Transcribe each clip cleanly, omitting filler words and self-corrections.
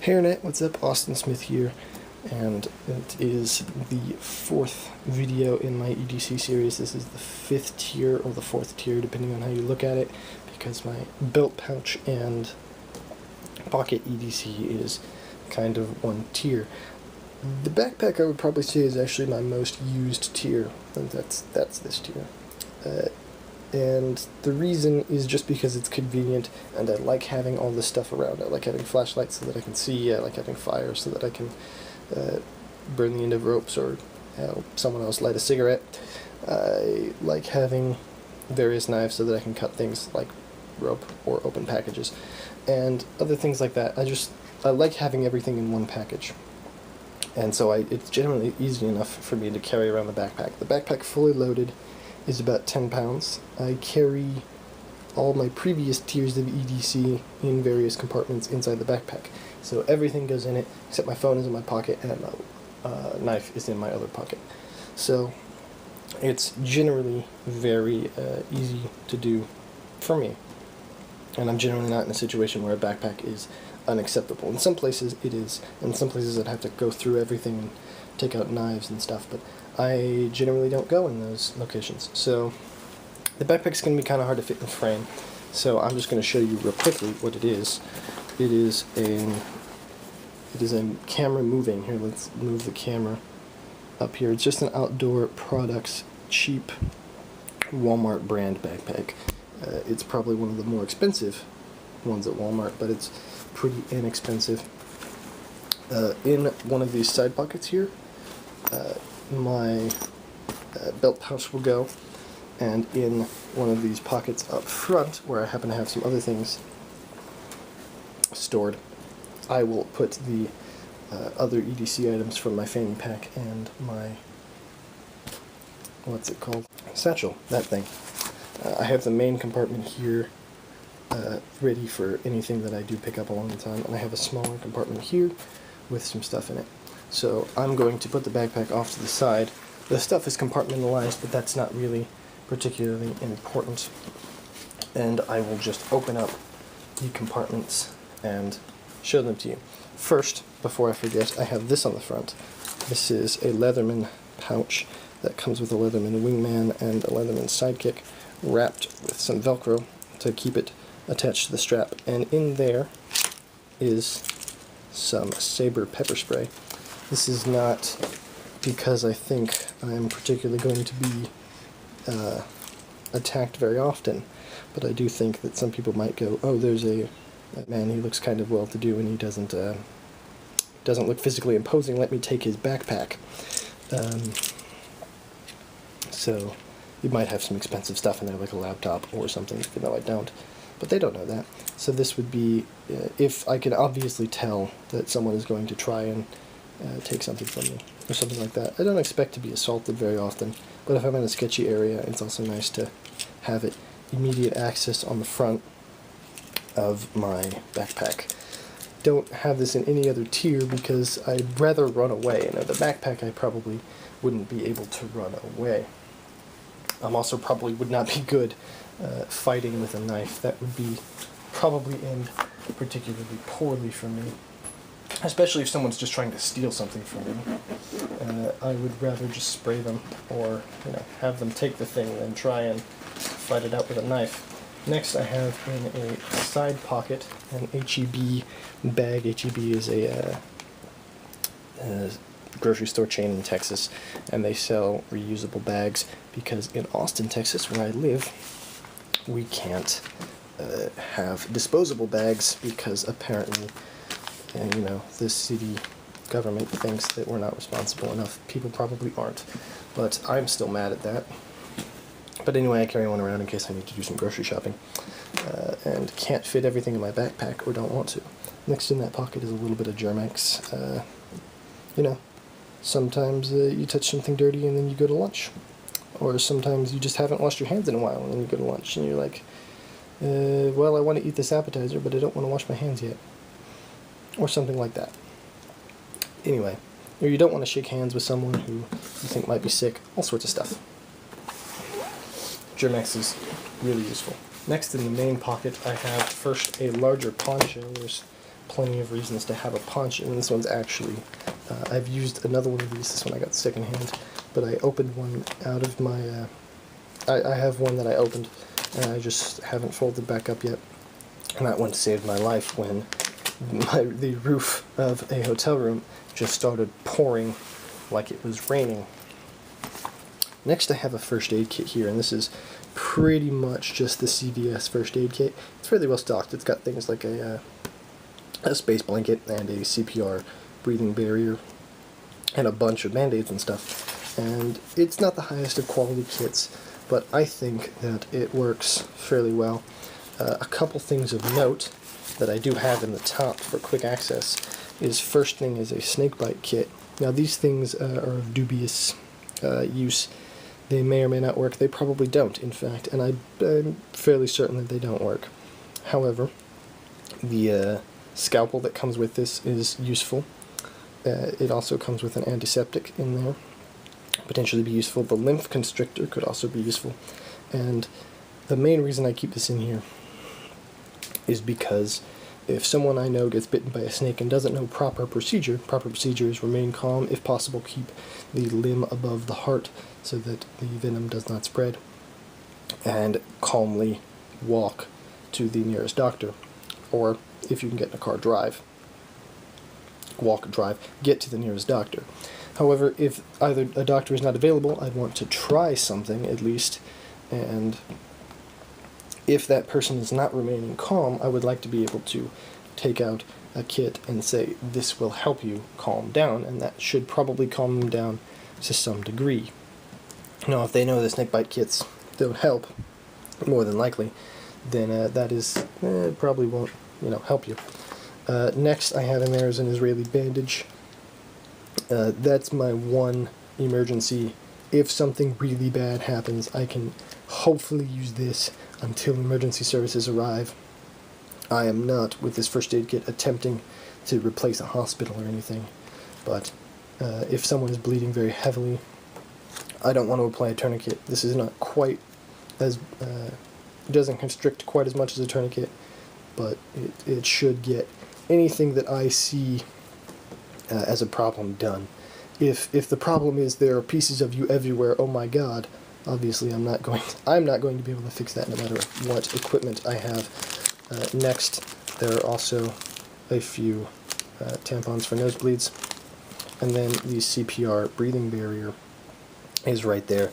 Hairnet, what's up? Austin Smith here, and it is the fourth video in my EDC series. This is the fifth tier, or the fourth tier, depending on how you look at it, because my belt pouch and pocket EDC is kind of one tier. The backpack, I would probably say, is actually my most used tier, and that's this tier. And the reason is just because it's convenient, and I like having all this stuff around. I like having flashlights so that I can see, I like having fire so that I can burn the end of ropes or help someone else light a cigarette. I like having various knives so that I can cut things like rope or open packages, and other things like that. I like having everything in one package. And so it's generally easy enough for me to carry around the backpack. The backpack fully loaded is about 10 pounds. I carry all my previous tiers of EDC in various compartments inside the backpack. So everything goes in it, except my phone is in my pocket and my knife is in my other pocket. So it's generally very easy to do for me. And I'm generally not in a situation where a backpack is unacceptable. In some places it is. In some places I'd have to go through everything and take out knives and stuff, but I generally don't go in those locations. So the backpack's going to be kind of hard to fit in the frame, so I'm just going to show you real quickly what it is. It is a camera moving. Here, let's move the camera up here. It's just an Outdoor Products cheap Walmart brand backpack. It's probably one of the more expensive ones at Walmart, but it's pretty inexpensive. In one of these side pockets here, my belt pouch will go, and in one of these pockets up front, where I happen to have some other things stored, I will put the other EDC items from my fanny pack and my, what's it called? Satchel, that thing. I have the main compartment here ready for anything that I do pick up along the time, and I have a smaller compartment here with some stuff in it. So I'm going to put the backpack off to the side. The stuff is compartmentalized, but that's not really particularly important. And I will just open up the compartments and show them to you. First, before I forget, I have this on the front. This is a Leatherman pouch that comes with a Leatherman wingman and a Leatherman sidekick, wrapped with some Velcro to keep it attached to the strap. And in there is some Saber pepper spray. This is not because I think I'm particularly going to be attacked very often, but I do think that some people might go, oh, there's that man, he looks kind of well-to-do and he doesn't look physically imposing, let me take his backpack. So you might have some expensive stuff in there, like a laptop or something, even though I don't. But they don't know that. So this would be, if I can obviously tell that someone is going to try and take something from me, or something like that. I don't expect to be assaulted very often, but if I'm in a sketchy area, it's also nice to have it immediate access on the front of my backpack. Don't have this in any other tier because I'd rather run away. Now, the backpack I probably wouldn't be able to run away. Also probably would not be good fighting with a knife. That would be probably end particularly poorly for me, especially if someone's just trying to steal something from me. I would rather just spray them, or have them take the thing than try and fight it out with a knife. Next, I have in a side pocket an HEB bag. HEB is a grocery store chain in Texas, and they sell reusable bags because in Austin, Texas, where I live, we can't have disposable bags because apparently, the city government thinks that we're not responsible enough. People probably aren't, but I'm still mad at that. But anyway, I carry one around in case I need to do some grocery shopping, and can't fit everything in my backpack or don't want to. Next in that pocket is a little bit of Germax. Sometimes you touch something dirty and then you go to lunch. Or sometimes you just haven't washed your hands in a while and then you go to lunch and you're like, well, I want to eat this appetizer, but I don't want to wash my hands yet. Or something like that. Anyway, or you don't want to shake hands with someone who you think might be sick. All sorts of stuff. Germax is really useful. Next in the main pocket, I have first a larger poncho. There's plenty of reasons to have a punch, and this one's actually, I've used another one of these, this one I got secondhand, but I opened one out of my, I have one that I opened, and I just haven't folded back up yet, and that one saved my life when the roof of a hotel room just started pouring like it was raining. Next I have a first aid kit here, and this is pretty much just the CVS first aid kit. It's fairly well stocked. It's got things like a space blanket and a CPR breathing barrier and a bunch of band-aids and stuff. And it's not the highest of quality kits, but I think that it works fairly well. A couple things of note that I do have in the top for quick access is, first thing is a snakebite kit. Now these things are of dubious use. They may or may not work. They probably don't, in fact, and I'm fairly certain that they don't work. However, the scalpel that comes with this is useful. It also comes with an antiseptic in there, potentially be useful. The lymph constrictor could also be useful. And the main reason I keep this in here is because if someone I know gets bitten by a snake and doesn't know proper procedure is remain calm, if possible keep the limb above the heart so that the venom does not spread, and calmly walk to the nearest doctor. Or if you can get in a car, drive. Walk, drive, get to the nearest doctor. However, if either a doctor is not available, I'd want to try something at least, and if that person is not remaining calm, I would like to be able to take out a kit and say, this will help you calm down, and that should probably calm them down to some degree. Now, if they know the snakebite kits don't help, more than likely, then that is, probably won't, help you. Next I have in there is an Israeli bandage. That's my one emergency. If something really bad happens, I can hopefully use this until emergency services arrive. I am not, with this first aid kit, attempting to replace a hospital or anything, but if someone is bleeding very heavily, I don't want to apply a tourniquet. This is not quite as, it doesn't constrict quite as much as a tourniquet, but it should get anything that I see as a problem done. If the problem is there are pieces of you everywhere, oh my god, obviously I'm not going to be able to fix that no matter what equipment I have. Next, there are also a few tampons for nosebleeds, and then the CPR breathing barrier is right there,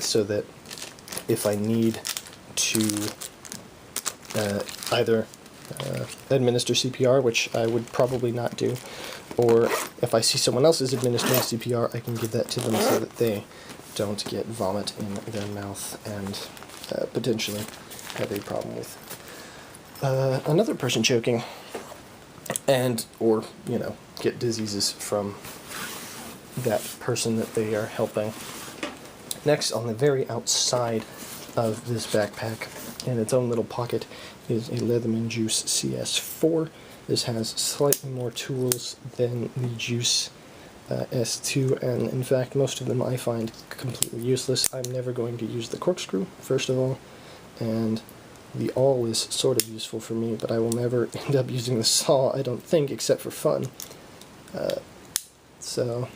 so that if I need to either administer CPR, which I would probably not do, or if I see someone else is administering CPR, I can give that to them so that they don't get vomit in their mouth and potentially have a problem with another person choking, and or get diseases from that person that they are helping. Next, on the very outside of this backpack, in its own little pocket, is a Leatherman Juice CS4. This has slightly more tools than the Juice S2, and in fact most of them I find completely useless. I'm never going to use the corkscrew, first of all, and the awl is sort of useful for me, but I will never end up using the saw, I don't think, except for fun. So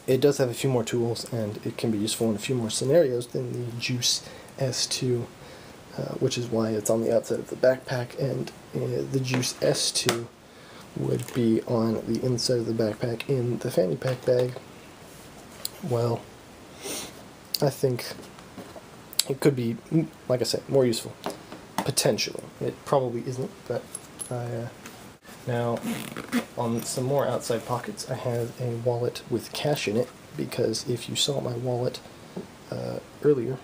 it does have a few more tools, and it can be useful in a few more scenarios than the Juice S2, which is why it's on the outside of the backpack, and the Juice S2 would be on the inside of the backpack in the fanny pack bag. Well, I think it could be, like I said, more useful. Potentially. It probably isn't, but now, on some more outside pockets, I have a wallet with cash in it, because if you saw my wallet earlier,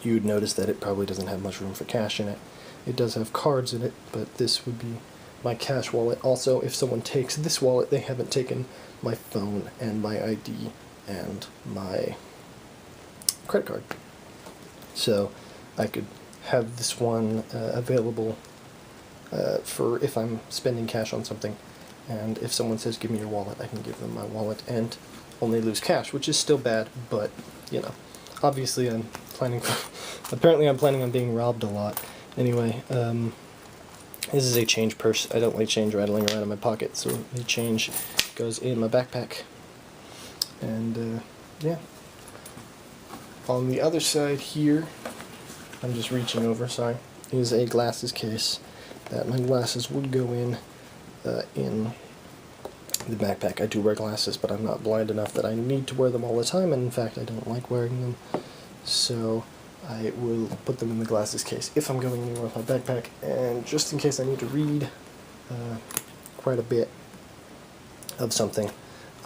you'd notice that it probably doesn't have much room for cash in it. It does have cards in it, but this would be my cash wallet. Also, if someone takes this wallet, they haven't taken my phone and my ID and my credit card. So I could have this one available for if I'm spending cash on something, and if someone says give me your wallet, I can give them my wallet and only lose cash, which is still bad, but obviously apparently I'm planning on being robbed a lot. Anyway, This is a change purse. I don't like change rattling around in my pocket, so the change goes in my backpack. And yeah. On the other side here, I'm just reaching over, sorry, is a glasses case that my glasses would go in the backpack. I do wear glasses, but I'm not blind enough that I need to wear them all the time, and in fact I don't like wearing them. So I will put them in the glasses case if I'm going anywhere with my backpack, and just in case I need to read quite a bit of something,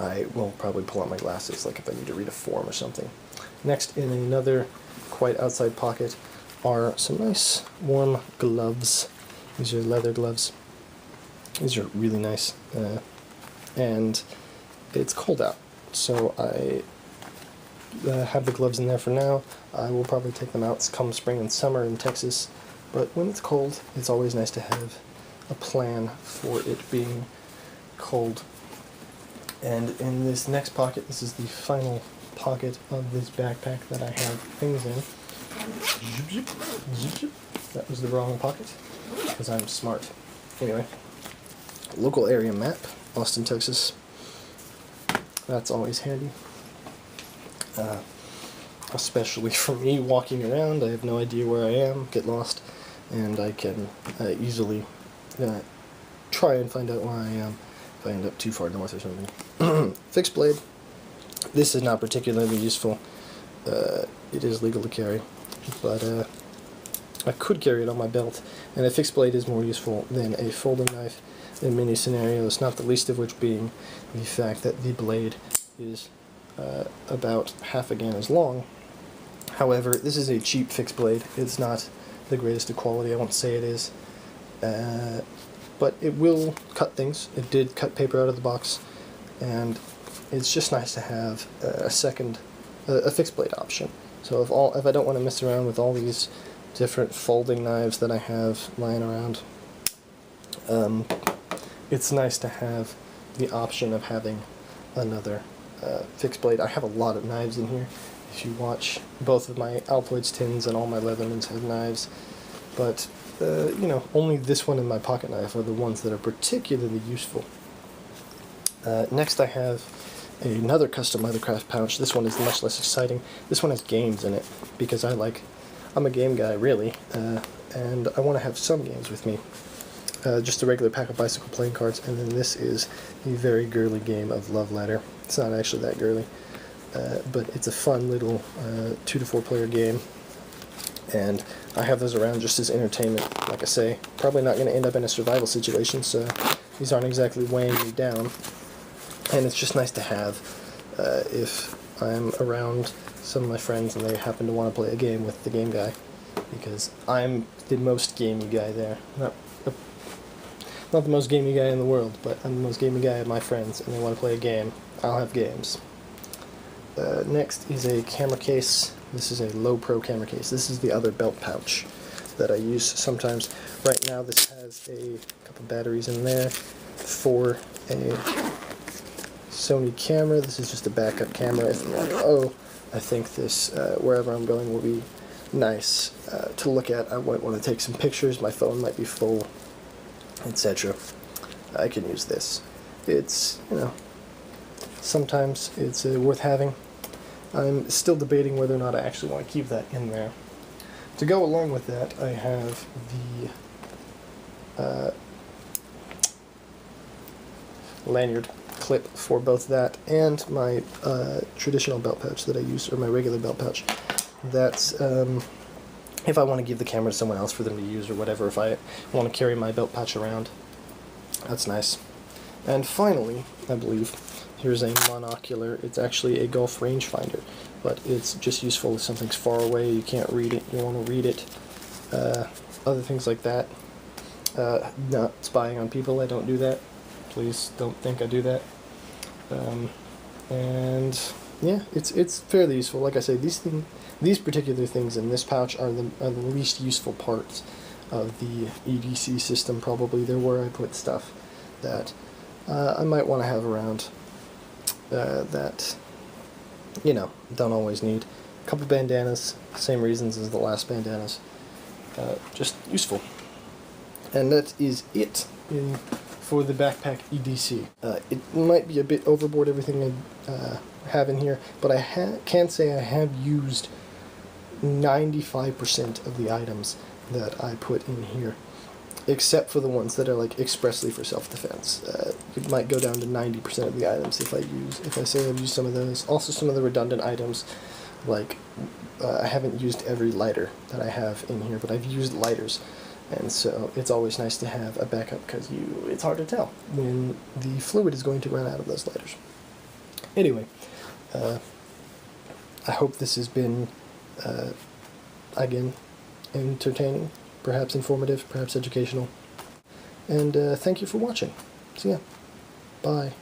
I will probably pull out my glasses, like if I need to read a form or something. Next, in another quite outside pocket, are some nice warm gloves. These are leather gloves. These are really nice. And it's cold out, so I have the gloves in there for now. I will probably take them out come spring and summer in Texas, but when it's cold, it's always nice to have a plan for it being cold. And in this next pocket, this is the final pocket of this backpack that I have things in. That was the wrong pocket, because I'm smart. Anyway, local area map, Austin, Texas. That's always handy. Especially for me walking around, I have no idea where I am, get lost, and I can easily try and find out where I am if I end up too far north or something. Fixed blade. This is not particularly useful. It is legal to carry, but I could carry it on my belt, and a fixed blade is more useful than a folding knife in many scenarios, not the least of which being the fact that the blade is about half again as long. However, this is a cheap fixed blade. It's not the greatest of quality, I won't say it is, but it will cut things. It did cut paper out of the box, and it's just nice to have a fixed blade option. So if I don't want to mess around with all these different folding knives that I have lying around, it's nice to have the option of having another fixed blade. I have a lot of knives in here. If you watch, both of my Altoids tins and all my Leathermans have knives, but you know, only this one and my pocket knife are the ones that are particularly useful. Next I have another custom leathercraft pouch. This one is much less exciting. This one has games in it, because I'm a game guy, really, and I want to have some games with me. Just a regular pack of bicycle playing cards, and then this is a very girly game of Love Ladder. It's not actually that girly, but it's a fun little 2 to 4 player game, and I have those around just as entertainment. Like I say, probably not going to end up in a survival situation, so these aren't exactly weighing me down, and it's just nice to have if I'm around some of my friends and they happen to want to play a game with the game guy, because I'm the most gamey guy there. Not the most gamey guy in the world, but I'm the most gamey guy of my friends, and they want to play a game. I'll have games. Next is a camera case. This is a low pro camera case. This is the other belt pouch that I use sometimes. Right now this has a couple batteries in there for a Sony camera. This is just a backup camera. If I'm like, oh, I think this, wherever I'm going, will be nice to look at. I might want to take some pictures. My phone might be full, etc. I can use this. It's, you know, sometimes it's worth having. I'm still debating whether or not I actually want to keep that in there. To go along with that, I have the lanyard clip for both that and my traditional belt pouch that I use, or my regular belt pouch. That's if I want to give the camera to someone else for them to use or whatever, if I want to carry my belt pouch around. That's nice. And finally, I believe, here's a monocular. It's actually a golf rangefinder, but it's just useful if something's far away, you can't read it, you want to read it. Other things like that. Not spying on people, I don't do that. Please don't think I do that. And yeah, it's fairly useful. Like I say, these particular things in this pouch are the least useful parts of the EDC system. Probably they're where I put stuff that I might want to have around that, you know, don't always need. A couple bandanas, same reasons as the last bandanas, just useful. And that is it for the backpack EDC. It might be a bit overboard, everything I have in here, but I can say I have used 95% of the items that I put in here, except for the ones that are like expressly for self-defense. It might go down to 90% of the items if I say I've used some of those. Also some of the redundant items, like I haven't used every lighter that I have in here, but I've used lighters. And so it's always nice to have a backup because it's hard to tell when the fluid is going to run out of those lighters. Anyway, I hope this has been, again, entertaining, perhaps informative, perhaps educational. And thank you for watching. See ya. Bye.